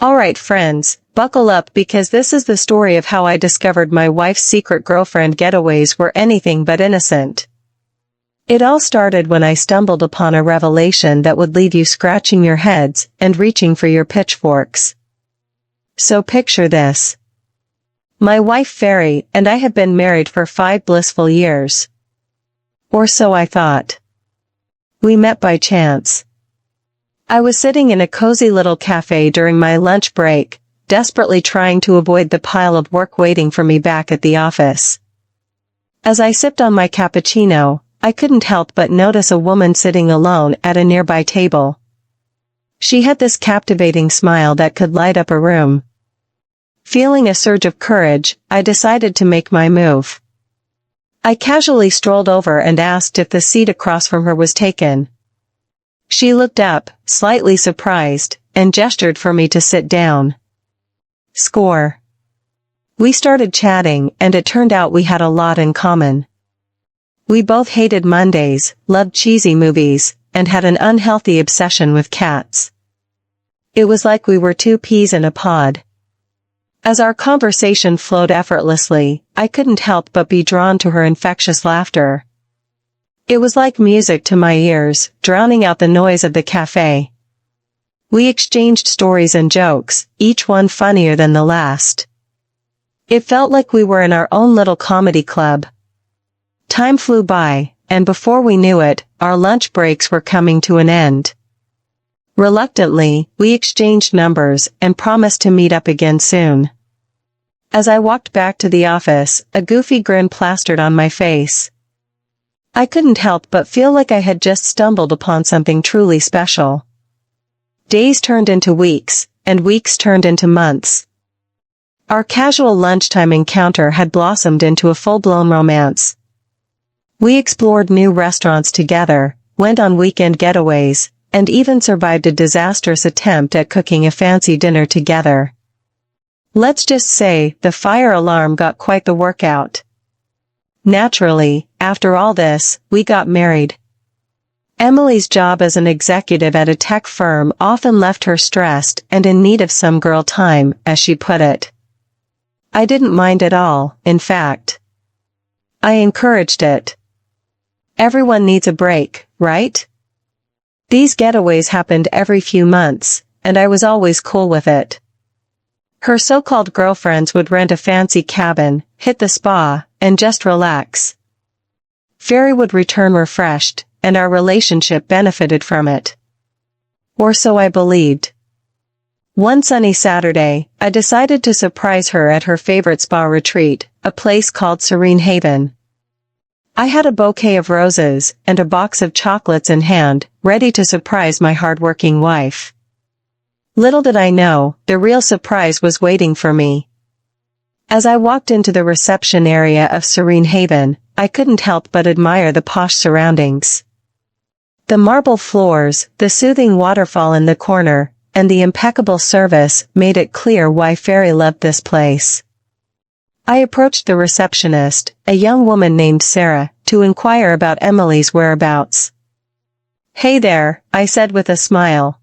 Alright friends, buckle up because this is the story of how I discovered my wife's secret girlfriend getaways were anything but innocent. It all started when I stumbled upon a revelation that would leave you scratching your heads and reaching for your pitchforks. So picture this. My wife Fairy and I have been married for 5 blissful years. Or so I thought. We met by chance. I was sitting in a cozy little cafe during my lunch break, desperately trying to avoid the pile of work waiting for me back at the office. As I sipped on my cappuccino, I couldn't help but notice a woman sitting alone at a nearby table. She had this captivating smile that could light up a room. Feeling a surge of courage, I decided to make my move. I casually strolled over and asked if the seat across from her was taken. She looked up, slightly surprised, and gestured for me to sit down. Score. We started chatting, and it turned out we had a lot in common. We both hated Mondays, loved cheesy movies, and had an unhealthy obsession with cats. It was like we were 2 peas in a pod. As our conversation flowed effortlessly, I couldn't help but be drawn to her infectious laughter. It was like music to my ears, drowning out the noise of the cafe. We exchanged stories and jokes, each one funnier than the last. It felt like we were in our own little comedy club. Time flew by, and before we knew it, our lunch breaks were coming to an end. Reluctantly, we exchanged numbers and promised to meet up again soon. As I walked back to the office, a goofy grin plastered on my face. I couldn't help but feel like I had just stumbled upon something truly special. Days turned into weeks, and weeks turned into months. Our casual lunchtime encounter had blossomed into a full-blown romance. We explored new restaurants together, went on weekend getaways, and even survived a disastrous attempt at cooking a fancy dinner together. Let's just say, the fire alarm got quite the workout. Naturally, after all this, we got married. Emily's job as an executive at a tech firm often left her stressed and in need of some girl time, as she put it. I didn't mind at all, in fact. I encouraged it. Everyone needs a break, right? These getaways happened every few months, and I was always cool with it. Her so-called girlfriends would rent a fancy cabin, hit the spa, and just relax. Fairy would return refreshed, and our relationship benefited from it. Or so I believed. One sunny Saturday, I decided to surprise her at her favorite spa retreat, a place called Serene Haven. I had a bouquet of roses and a box of chocolates in hand, ready to surprise my hardworking wife. Little did I know, the real surprise was waiting for me. As I walked into the reception area of Serene Haven, I couldn't help but admire the posh surroundings. The marble floors, the soothing waterfall in the corner, and the impeccable service made it clear why Fairy loved this place. I approached the receptionist, a young woman named Sarah, to inquire about Emily's whereabouts. "Hey there," I said with a smile.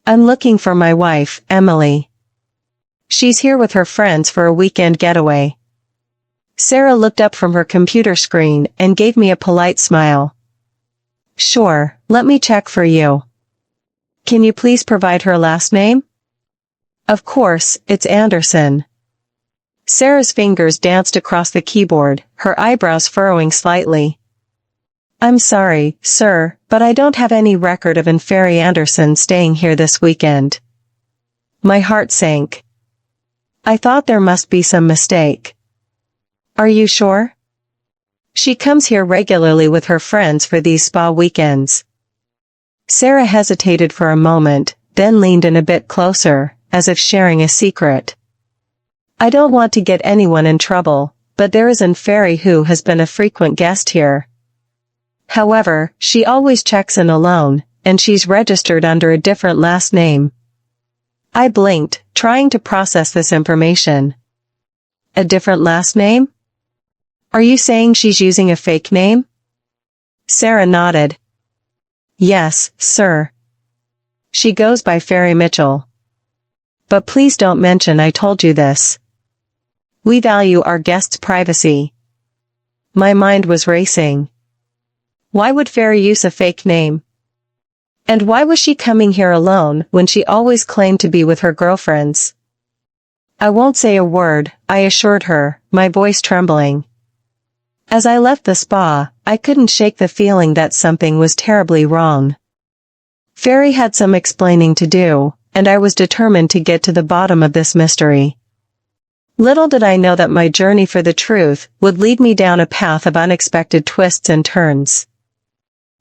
"I'm looking for my wife, Emily. She's here with her friends for a weekend getaway." Sarah looked up from her computer screen and gave me a polite smile. "Sure, let me check for you. Can you please provide her last name?" "Of course, it's Anderson." Sarah's fingers danced across the keyboard, her eyebrows furrowing slightly. "I'm sorry, sir, but I don't have any record of Fairy Anderson staying here this weekend." My heart sank. I thought there must be some mistake. "Are you sure? She comes here regularly with her friends for these spa weekends." Sarah hesitated for a moment, then leaned in a bit closer, as if sharing a secret. "I don't want to get anyone in trouble, but there is Fairy who has been a frequent guest here. However, she always checks in alone, and she's registered under a different last name." I blinked, trying to process this information. "A different last name? Are you saying she's using a fake name?" Sarah nodded. "Yes, sir. She goes by Fairy Mitchell." but please don't mention I told you this. We value our guests' privacy. My mind was racing. Why would Fairy use a fake name? And why was she coming here alone when she always claimed to be with her girlfriends? I won't say a word, I assured her, my voice trembling. As I left the spa, I couldn't shake the feeling that something was terribly wrong. Fairy had some explaining to do, and I was determined to get to the bottom of this mystery. Little did I know that my journey for the truth would lead me down a path of unexpected twists and turns.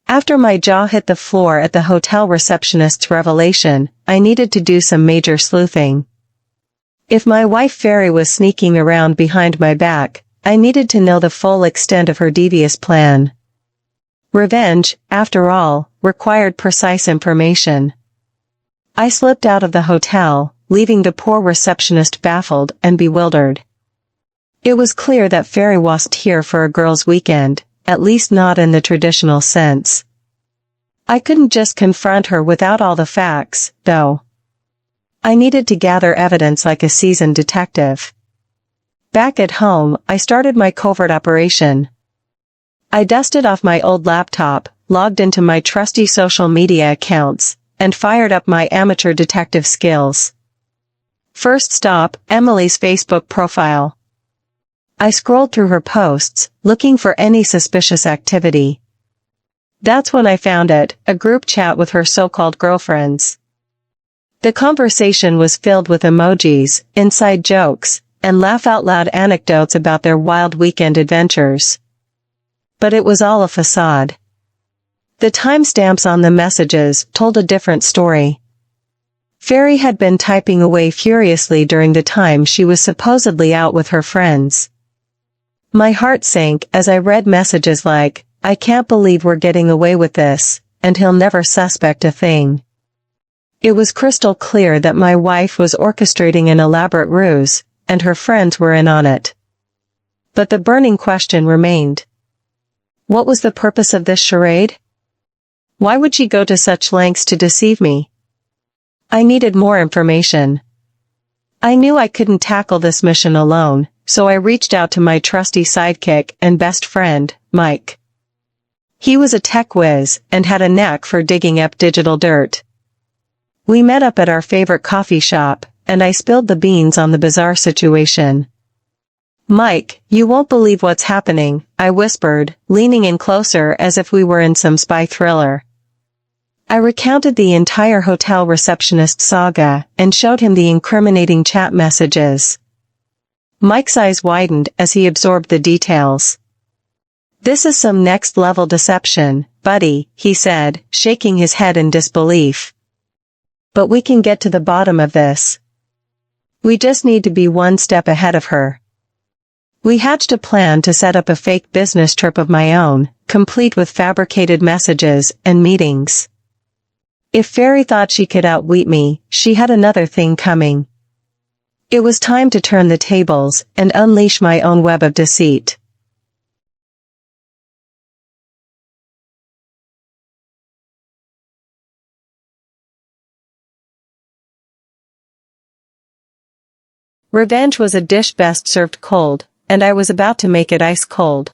After my jaw hit the floor at the hotel receptionist's revelation, I needed to do some major sleuthing. If my wife Fairy was sneaking around behind my back, I needed to know the full extent of her devious plan. Revenge, after all, required precise information. I slipped out of the hotel, leaving the poor receptionist baffled and bewildered. It was clear that Fairy wasn't here for a girls' weekend, at least not in the traditional sense. I couldn't just confront her without all the facts, though. I needed to gather evidence like a seasoned detective. Back at home, I started my covert operation. I dusted off my old laptop, logged into my trusty social media accounts, and fired up my amateur detective skills. First stop, Emily's Facebook profile. I scrolled through her posts, looking for any suspicious activity. That's when I found it, a group chat with her so-called girlfriends. The conversation was filled with emojis, inside jokes, and laugh-out-loud anecdotes about their wild weekend adventures. But it was all a facade. The timestamps on the messages told a different story. Fairy had been typing away furiously during the time she was supposedly out with her friends. My heart sank as I read messages like, "I can't believe we're getting away with this, and he'll never suspect a thing." It was crystal clear that my wife was orchestrating an elaborate ruse, and her friends were in on it. But the burning question remained. What was the purpose of this charade? Why would she go to such lengths to deceive me? I needed more information. I knew I couldn't tackle this mission alone, so I reached out to my trusty sidekick and best friend, Mike. He was a tech whiz, and had a knack for digging up digital dirt. We met up at our favorite coffee shop, and I spilled the beans on the bizarre situation. "Mike, you won't believe what's happening," I whispered, leaning in closer as if we were in some spy thriller. I recounted the entire hotel receptionist saga, and showed him the incriminating chat messages. Mike's eyes widened as he absorbed the details. "This is some next-level deception, buddy," he said, shaking his head in disbelief. "But we can get to the bottom of this. We just need to be one step ahead of her." We hatched a plan to set up a fake business trip of my own, complete with fabricated messages and meetings. If Fairy thought she could outwit me, she had another thing coming. It was time to turn the tables and unleash my own web of deceit. Revenge was a dish best served cold, and I was about to make it ice cold.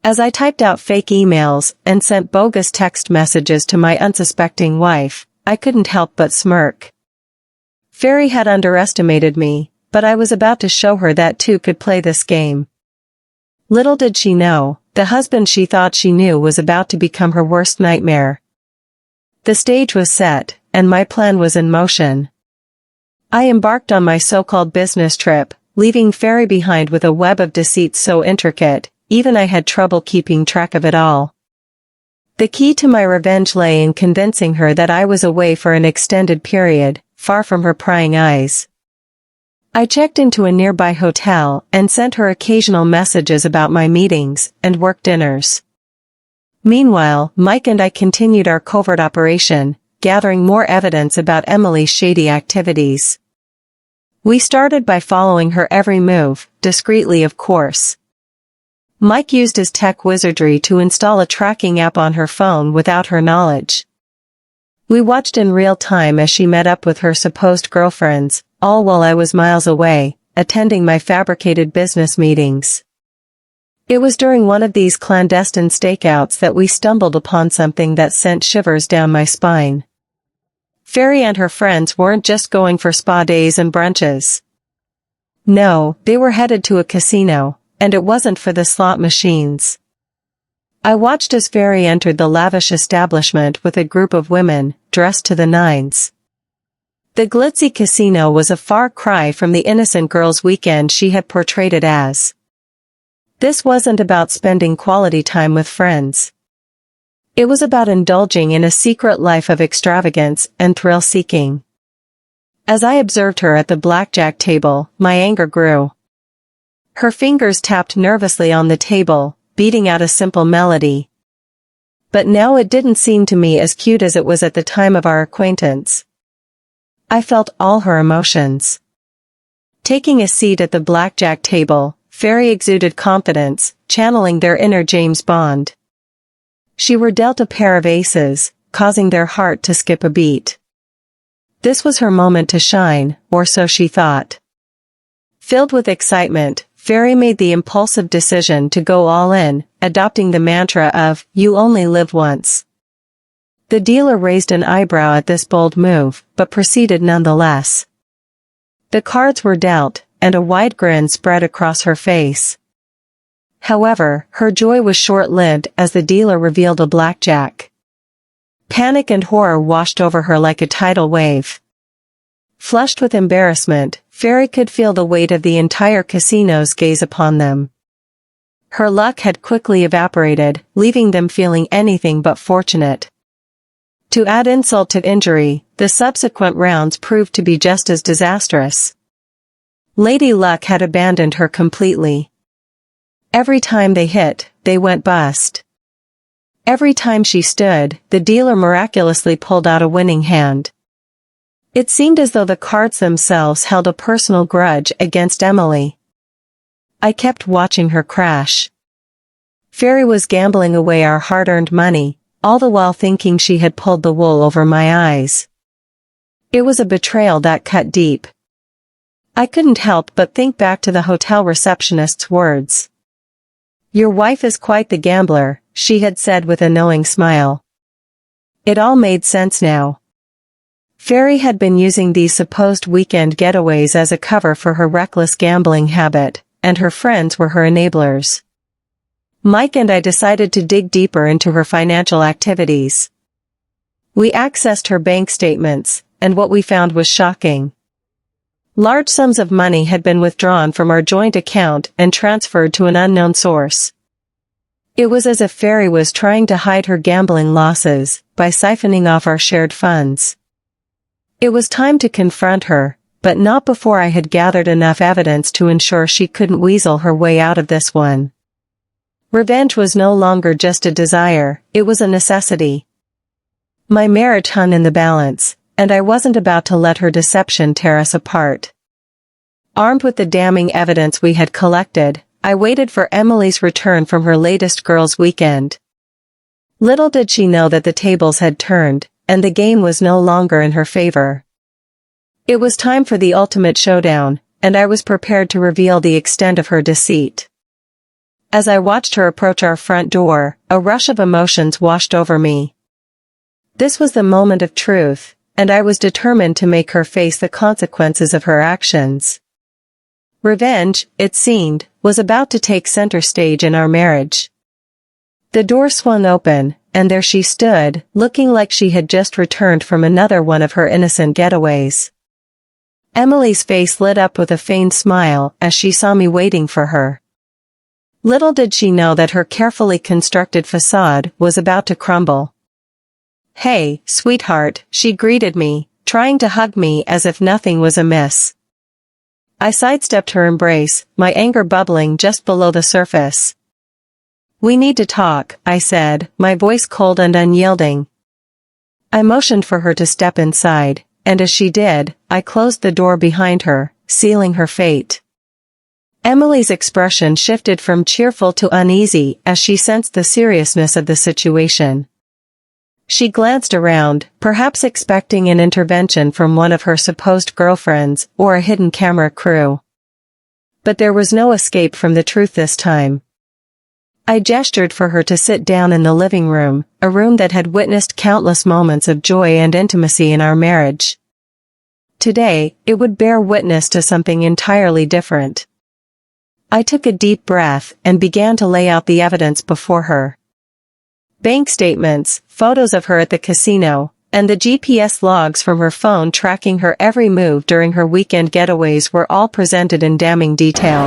As I typed out fake emails and sent bogus text messages to my unsuspecting wife, I couldn't help but smirk. Fairy had underestimated me, but I was about to show her that two could play this game. Little did she know, the husband she thought she knew was about to become her worst nightmare. The stage was set, and my plan was in motion. I embarked on my so-called business trip, leaving Fairy behind with a web of deceit so intricate, even I had trouble keeping track of it all. The key to my revenge lay in convincing her that I was away for an extended period, far from her prying eyes. I checked into a nearby hotel and sent her occasional messages about my meetings and work dinners. Meanwhile, Mike and I continued our covert operation, gathering more evidence about Emily's shady activities. We started by following her every move, discreetly of course. Mike used his tech wizardry to install a tracking app on her phone without her knowledge. We watched in real time as she met up with her supposed girlfriends, all while I was miles away, attending my fabricated business meetings. It was during one of these clandestine stakeouts that we stumbled upon something that sent shivers down my spine. Fairy and her friends weren't just going for spa days and brunches. No, they were headed to a casino, and it wasn't for the slot machines. I watched as Fairy entered the lavish establishment with a group of women, dressed to the nines. The glitzy casino was a far cry from the innocent girls' weekend she had portrayed it as. This wasn't about spending quality time with friends. It was about indulging in a secret life of extravagance and thrill-seeking. As I observed her at the blackjack table, my anger grew. Her fingers tapped nervously on the table, beating out a simple melody. But now it didn't seem to me as cute as it was at the time of our acquaintance. I felt all her emotions. Taking a seat at the blackjack table, Fairy exuded confidence, channeling their inner James Bond. She were dealt a pair of aces, causing their heart to skip a beat. This was her moment to shine, or so she thought. Filled with excitement, Fairy made the impulsive decision to go all in, adopting the mantra of, "You only live once." The dealer raised an eyebrow at this bold move, but proceeded nonetheless. The cards were dealt, and a wide grin spread across her face. However, her joy was short-lived as the dealer revealed a blackjack. Panic and horror washed over her like a tidal wave. Flushed with embarrassment, Fairy could feel the weight of the entire casino's gaze upon them. Her luck had quickly evaporated, leaving them feeling anything but fortunate. To add insult to injury, the subsequent rounds proved to be just as disastrous. Lady Luck had abandoned her completely. Every time they hit, they went bust. Every time she stood, the dealer miraculously pulled out a winning hand. It seemed as though the cards themselves held a personal grudge against Emily. I kept watching her crash. Fairy was gambling away our hard-earned money, all the while thinking she had pulled the wool over my eyes. It was a betrayal that cut deep. I couldn't help but think back to the hotel receptionist's words. "Your wife is quite the gambler," she had said with a knowing smile. It all made sense now. Fairy had been using these supposed weekend getaways as a cover for her reckless gambling habit, and her friends were her enablers. Mike and I decided to dig deeper into her financial activities. We accessed her bank statements, and what we found was shocking. Large sums of money had been withdrawn from our joint account and transferred to an unknown source. It was as if Fairy was trying to hide her gambling losses by siphoning off our shared funds. It was time to confront her, but not before I had gathered enough evidence to ensure she couldn't weasel her way out of this one. Revenge was no longer just a desire, it was a necessity. My marriage hung in the balance, and I wasn't about to let her deception tear us apart. Armed with the damning evidence we had collected, I waited for Emily's return from her latest girls' weekend. Little did she know that the tables had turned, and the game was no longer in her favor. It was time for the ultimate showdown, and I was prepared to reveal the extent of her deceit. As I watched her approach our front door, a rush of emotions washed over me. This was the moment of truth, and I was determined to make her face the consequences of her actions. Revenge, it seemed, was about to take center stage in our marriage. The door swung open, and there she stood, looking like she had just returned from another one of her innocent getaways. Emily's face lit up with a faint smile as she saw me waiting for her. Little did she know that her carefully constructed facade was about to crumble. "Hey, sweetheart," she greeted me, trying to hug me as if nothing was amiss. I sidestepped her embrace, my anger bubbling just below the surface. "We need to talk," I said, my voice cold and unyielding. I motioned for her to step inside, and as she did, I closed the door behind her, sealing her fate. Emily's expression shifted from cheerful to uneasy as she sensed the seriousness of the situation. She glanced around, perhaps expecting an intervention from one of her supposed girlfriends or a hidden camera crew. But there was no escape from the truth this time. I gestured for her to sit down in the living room, a room that had witnessed countless moments of joy and intimacy in our marriage. Today, it would bear witness to something entirely different. I took a deep breath and began to lay out the evidence before her. Bank statements, photos of her at the casino, and the GPS logs from her phone tracking her every move during her weekend getaways were all presented in damning detail.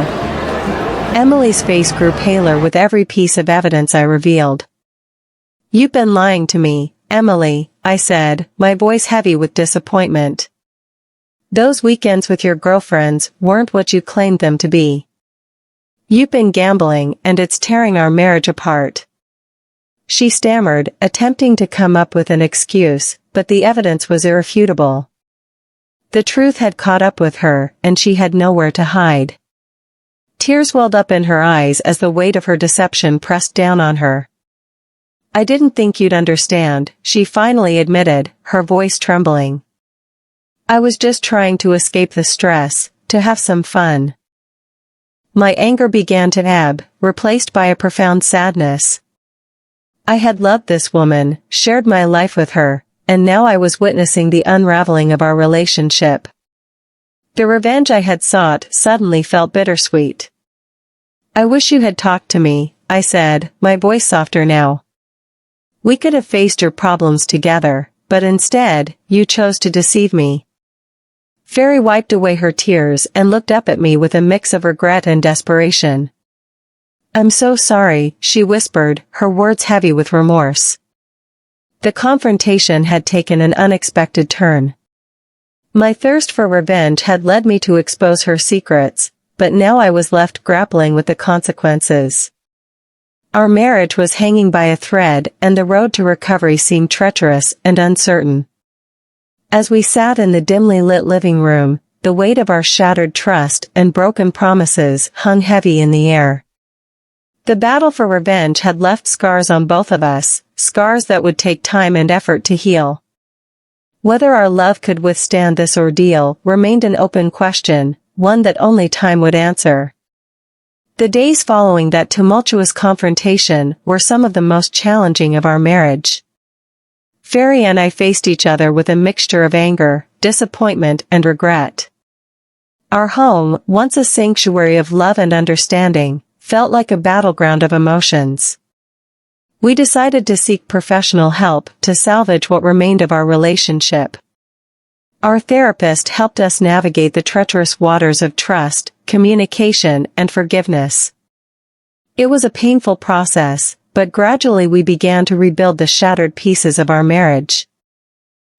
Emily's face grew paler with every piece of evidence I revealed. "You've been lying to me, Emily," I said, my voice heavy with disappointment. "Those weekends with your girlfriends weren't what you claimed them to be. You've been gambling, and it's tearing our marriage apart." She stammered, attempting to come up with an excuse, but the evidence was irrefutable. The truth had caught up with her, and she had nowhere to hide. Tears welled up in her eyes as the weight of her deception pressed down on her. "I didn't think you'd understand," she finally admitted, her voice trembling. "I was just trying to escape the stress, to have some fun." My anger began to ebb, replaced by a profound sadness. I had loved this woman, shared my life with her, and now I was witnessing the unraveling of our relationship. The revenge I had sought suddenly felt bittersweet. "I wish you had talked to me," I said, my voice softer now. "We could have faced your problems together, but instead, you chose to deceive me." Fairy wiped away her tears and looked up at me with a mix of regret and desperation. "I'm so sorry," she whispered, her words heavy with remorse. The confrontation had taken an unexpected turn. My thirst for revenge had led me to expose her secrets, but now I was left grappling with the consequences. Our marriage was hanging by a thread, and the road to recovery seemed treacherous and uncertain. As we sat in the dimly lit living room, the weight of our shattered trust and broken promises hung heavy in the air. The battle for revenge had left scars on both of us, scars that would take time and effort to heal. Whether our love could withstand this ordeal remained an open question, one that only time would answer. The days following that tumultuous confrontation were some of the most challenging of our marriage. Fairy and I faced each other with a mixture of anger, disappointment, and regret. Our home, once a sanctuary of love and understanding, felt like a battleground of emotions. We decided to seek professional help to salvage what remained of our relationship. Our therapist helped us navigate the treacherous waters of trust, communication, and forgiveness. It was a painful process, but gradually we began to rebuild the shattered pieces of our marriage.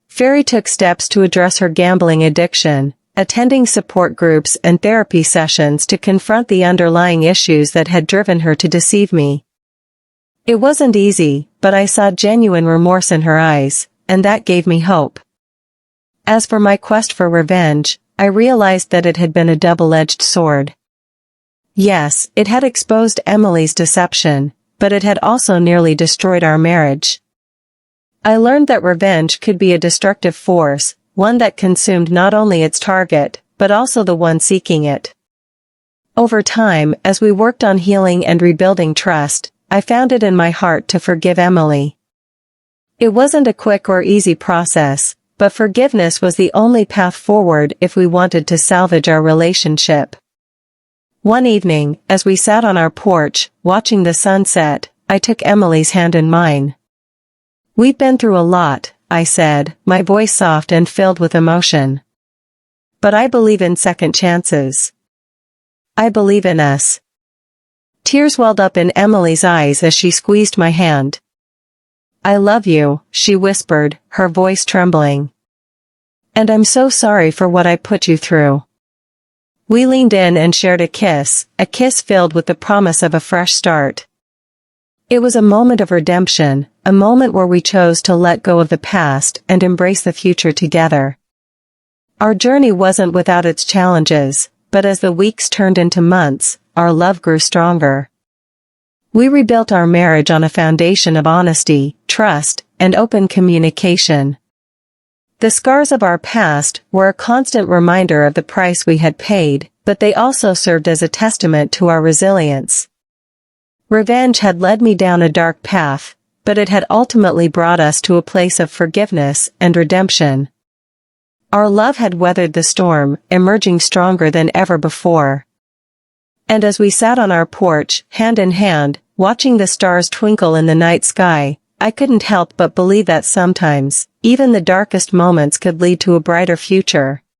Fairy took steps to address her gambling addiction, attending support groups and therapy sessions to confront the underlying issues that had driven her to deceive me. It wasn't easy, but I saw genuine remorse in her eyes, and that gave me hope. As for my quest for revenge, I realized that it had been a double-edged sword. Yes, it had exposed Emily's deception, but it had also nearly destroyed our marriage. I learned that revenge could be a destructive force, one that consumed not only its target, but also the one seeking it. Over time, as we worked on healing and rebuilding trust, I found it in my heart to forgive Emily. It wasn't a quick or easy process, but forgiveness was the only path forward if we wanted to salvage our relationship. One evening, as we sat on our porch, watching the sunset, I took Emily's hand in mine. "We've been through a lot," I said, my voice soft and filled with emotion. "But I believe in second chances. I believe in us." Tears welled up in Emily's eyes as she squeezed my hand. "I love you," she whispered, her voice trembling. "And I'm so sorry for what I put you through." We leaned in and shared a kiss filled with the promise of a fresh start. It was a moment of redemption, a moment where we chose to let go of the past and embrace the future together. Our journey wasn't without its challenges, but as the weeks turned into months, our love grew stronger. We rebuilt our marriage on a foundation of honesty, trust, and open communication. The scars of our past were a constant reminder of the price we had paid, but they also served as a testament to our resilience. Revenge had led me down a dark path, but it had ultimately brought us to a place of forgiveness and redemption. Our love had weathered the storm, emerging stronger than ever before. And as we sat on our porch, hand in hand, watching the stars twinkle in the night sky, I couldn't help but believe that sometimes, even the darkest moments could lead to a brighter future.